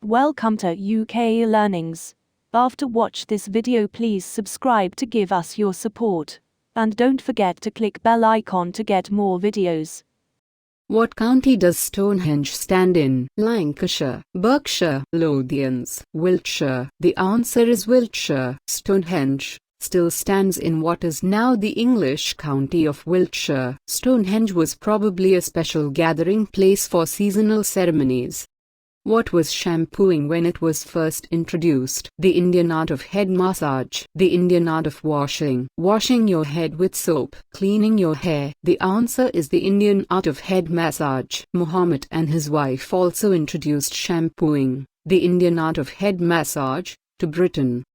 Welcome to UK Learnings. After watch this video, please subscribe to give us your support. And don't forget to click bell icon to get more videos. What county does Stonehenge stand in? Lancashire, Berkshire, Lothians, Wiltshire. The answer is Wiltshire. Stonehenge still stands in what is now the English county of Wiltshire. Stonehenge was probably a special gathering place for seasonal ceremonies. What was shampooing when it was first introduced? The Indian art of head massage. The Indian art of washing. Washing your head with soap. Cleaning your hair. The answer is the Indian art of head massage. Muhammad and his wife also introduced shampooing, the Indian art of head massage, to Britain.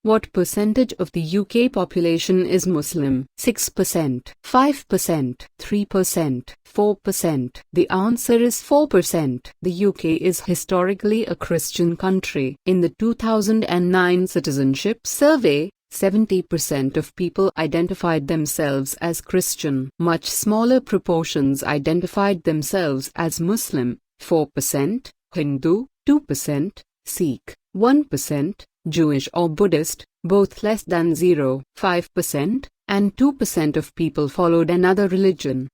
What percentage of the UK population is Muslim? 6%, 5%, 3%, 4%. The answer is 4%. The UK is historically a Christian country. In the 2009 Citizenship survey, 70% of people identified themselves as Christian. Much smaller proportions identified themselves as Muslim, 4%, Hindu, 2%, Sikh, 1%, Jewish or Buddhist, both less than 0.5%, and 2% of people followed another religion.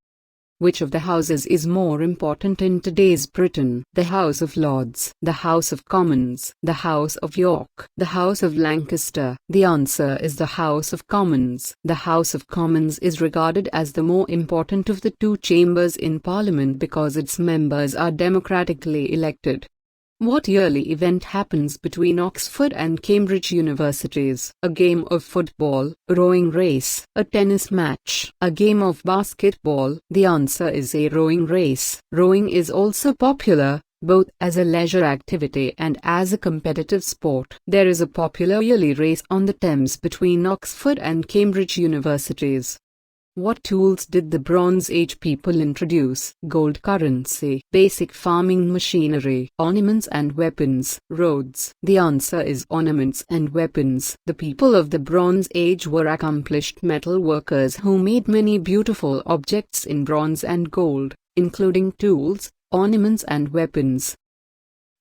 Which of the houses is more important in today's Britain? The House of Lords, the House of Commons, the House of York, the House of Lancaster. The answer is the House of Commons. The House of Commons is regarded as the more important of the two chambers in Parliament because its members are democratically elected. What yearly event happens between Oxford and Cambridge universities? A game of football, a rowing race, a tennis match, a game of basketball. The answer is a rowing race. Rowing is also popular, both as a leisure activity and as a competitive sport. There is a popular yearly race on the Thames between Oxford and Cambridge universities. What tools did the Bronze Age people introduce? Gold currency, basic farming machinery, ornaments and weapons, roads. The answer is ornaments and weapons. The people of the Bronze Age were accomplished metal workers who made many beautiful objects in bronze and gold, including tools, ornaments and weapons.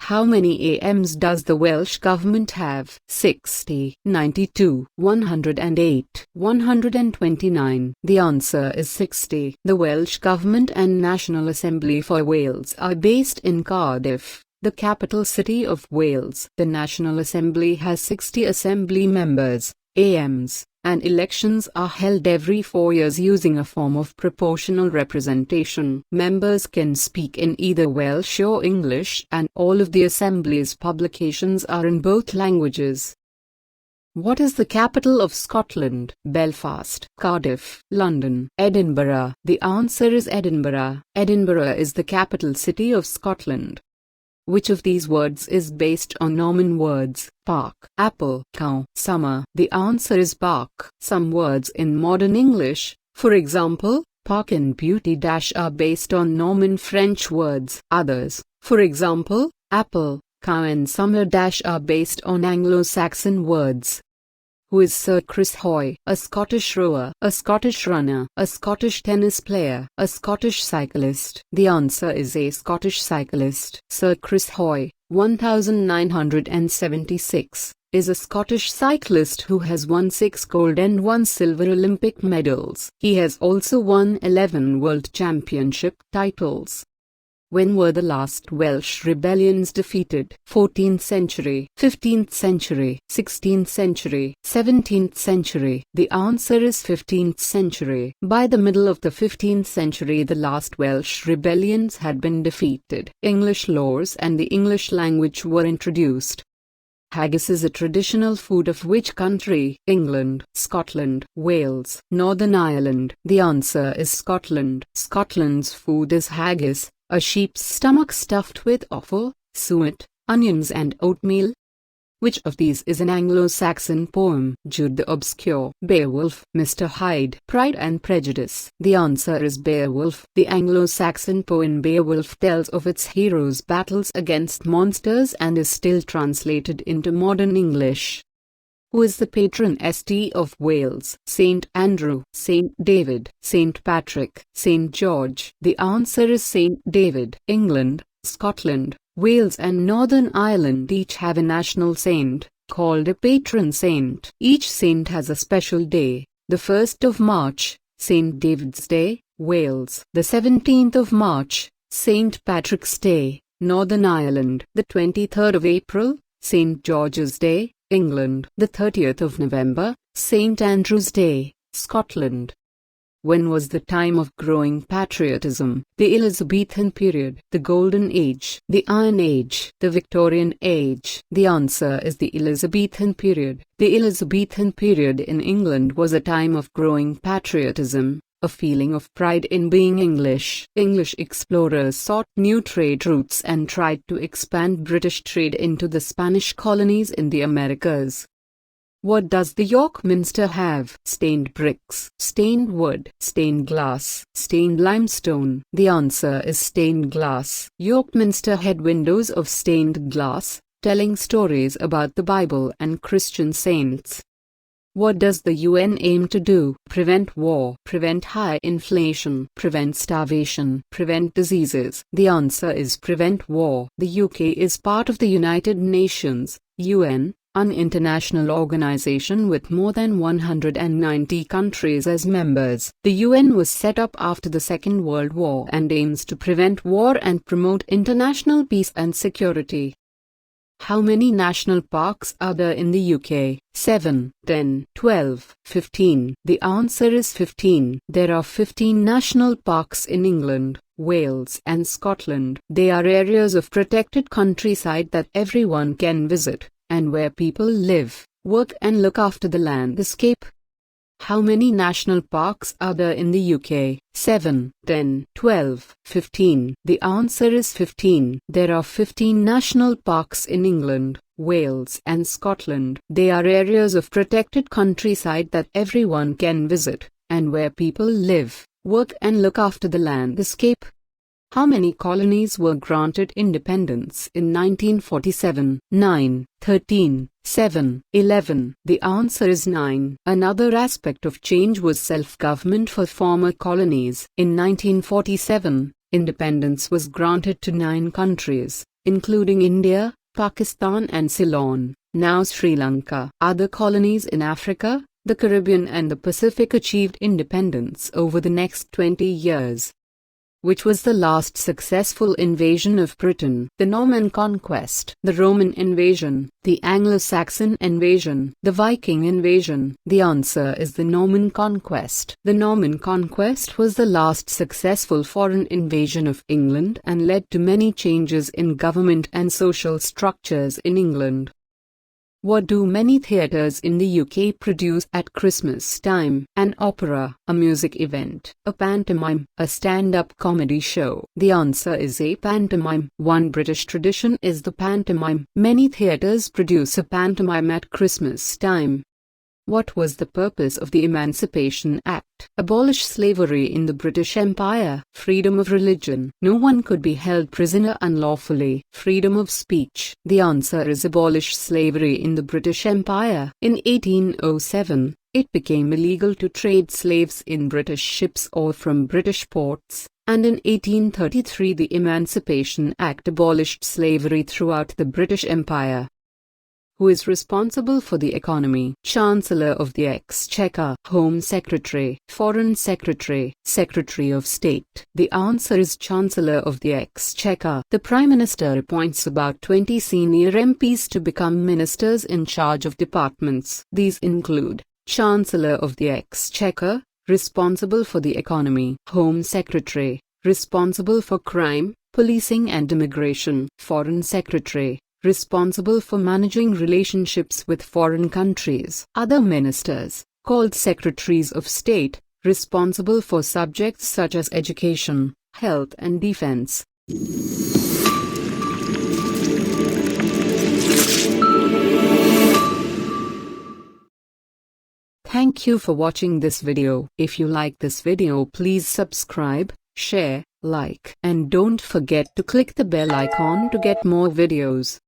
How many AMs does the Welsh government have? 60, 92, 108, 129. The answer is 60. The Welsh government and National Assembly for Wales are based in Cardiff, the capital city of Wales. The National Assembly has 60 assembly members, AMs, and elections are held every 4 years using a form of proportional representation. Members can speak in either Welsh or English, and all of the Assembly's publications are in both languages. What is the capital of Scotland? Belfast, Cardiff, London, Edinburgh. The answer is Edinburgh. Edinburgh is the capital city of Scotland. Which of these words is based on Norman words? Park, apple, cow, summer. The answer is park. Some words in modern English, for example, park and beauty are based on Norman French words. Others, for example, apple, cow and summer are based on Anglo-Saxon words. Who is Sir Chris Hoy? A Scottish rower, a Scottish runner, a Scottish tennis player, a Scottish cyclist. The answer is a Scottish cyclist. Sir Chris Hoy, 1976, is a Scottish cyclist who has won 6 gold and 1 silver Olympic medals. He has also won 11 World Championship titles. When were the last Welsh rebellions defeated? 14th century, 15th century, 16th century, 17th century. The answer is 15th century. By the middle of the 15th century, the last Welsh rebellions had been defeated. English laws and the English language were introduced. Haggis is a traditional food of which country? England, Scotland, Wales, Northern Ireland. The answer is Scotland. Scotland's food is haggis, a sheep's stomach stuffed with offal, suet, onions and oatmeal. Which of these is an Anglo-Saxon poem? Jude the Obscure, Beowulf, Mr. Hyde, Pride and Prejudice. The answer is Beowulf. The Anglo-Saxon poem Beowulf tells of its hero's battles against monsters and is still translated into modern English. Who is the patron saint of Wales? Saint Andrew, Saint David, Saint Patrick, Saint George. The answer is Saint David. England, Scotland, Wales and Northern Ireland each have a national saint, called a patron saint. Each saint has a special day. The 1st of March, Saint David's Day, Wales. The 17th of March, Saint Patrick's Day, Northern Ireland. The 23rd of April, Saint George's Day, England. The 30th of November, Saint Andrew's Day, Scotland. When was the time of growing patriotism? The Elizabethan period, the Golden Age, the Iron Age, the Victorian Age. The answer is the Elizabethan period. The Elizabethan period in England was a time of growing patriotism, a feeling of pride in being English. English explorers sought new trade routes and tried to expand British trade into the Spanish colonies in the Americas. What does the York Minster have? Stained bricks, stained wood, stained glass, stained limestone. The answer is stained glass. York Minster had windows of stained glass, telling stories about the Bible and Christian saints. What does the UN aim to do? Prevent war, prevent high inflation, prevent starvation, prevent diseases. The answer is prevent war. The UK is part of the United Nations, UN, an international organization with more than 190 countries as members. The UN was set up after the Second World War and aims to prevent war and promote international peace and security. How many national parks are there in the UK? 7, 10, 12, 15. The answer is 15. There are 15 national parks in England, Wales and Scotland. They are areas of protected countryside that everyone can visit, and where people live, work and look after the landscape. How many national parks are there in the UK? 7, 10, 12, 15. The answer is 15. There are 15 national parks in England, Wales and Scotland. They are areas of protected countryside that everyone can visit, and where people live, work and look after the landscape. How many colonies were granted independence in 1947? 9, 13, 7, 11. The answer is 9. Another aspect of change was self-government for former colonies. In 1947, independence was granted to 9 countries, including India, Pakistan and Ceylon, now Sri Lanka. Other colonies in Africa, the Caribbean and the Pacific achieved independence over the next 20 years. Which was the last successful invasion of Britain? The Norman Conquest, the Roman invasion, the Anglo-Saxon invasion, the Viking invasion. The answer is the Norman Conquest. The Norman Conquest was the last successful foreign invasion of England and led to many changes in government and social structures in England. What do many theatres in the UK produce at Christmas time? An opera, a music event, a pantomime, a stand-up comedy show. The answer is a pantomime. One British tradition is the pantomime. Many theatres produce a pantomime at Christmas time. What was the purpose of the Emancipation Act? Abolish slavery in the British Empire. Freedom of religion. No one could be held prisoner unlawfully. Freedom of speech. The answer is abolish slavery in the British Empire. In 1807, it became illegal to trade slaves in British ships or from British ports. And in 1833 the Emancipation Act abolished slavery throughout the British Empire. Who is responsible for the economy? Chancellor of the Exchequer, Home Secretary, Foreign Secretary, Secretary of State. The answer is Chancellor of the Exchequer. The Prime Minister appoints about 20 senior MPs to become ministers in charge of departments. These include Chancellor of the Exchequer, responsible for the economy; Home Secretary, responsible for crime, policing and immigration; Foreign Secretary, responsible for managing relationships with foreign countries; other ministers, called Secretaries of State, responsible for subjects such as education, health and defense. Thank you for watching this video. If you like this video, please subscribe, share, like, and don't forget to click the bell icon to get more videos.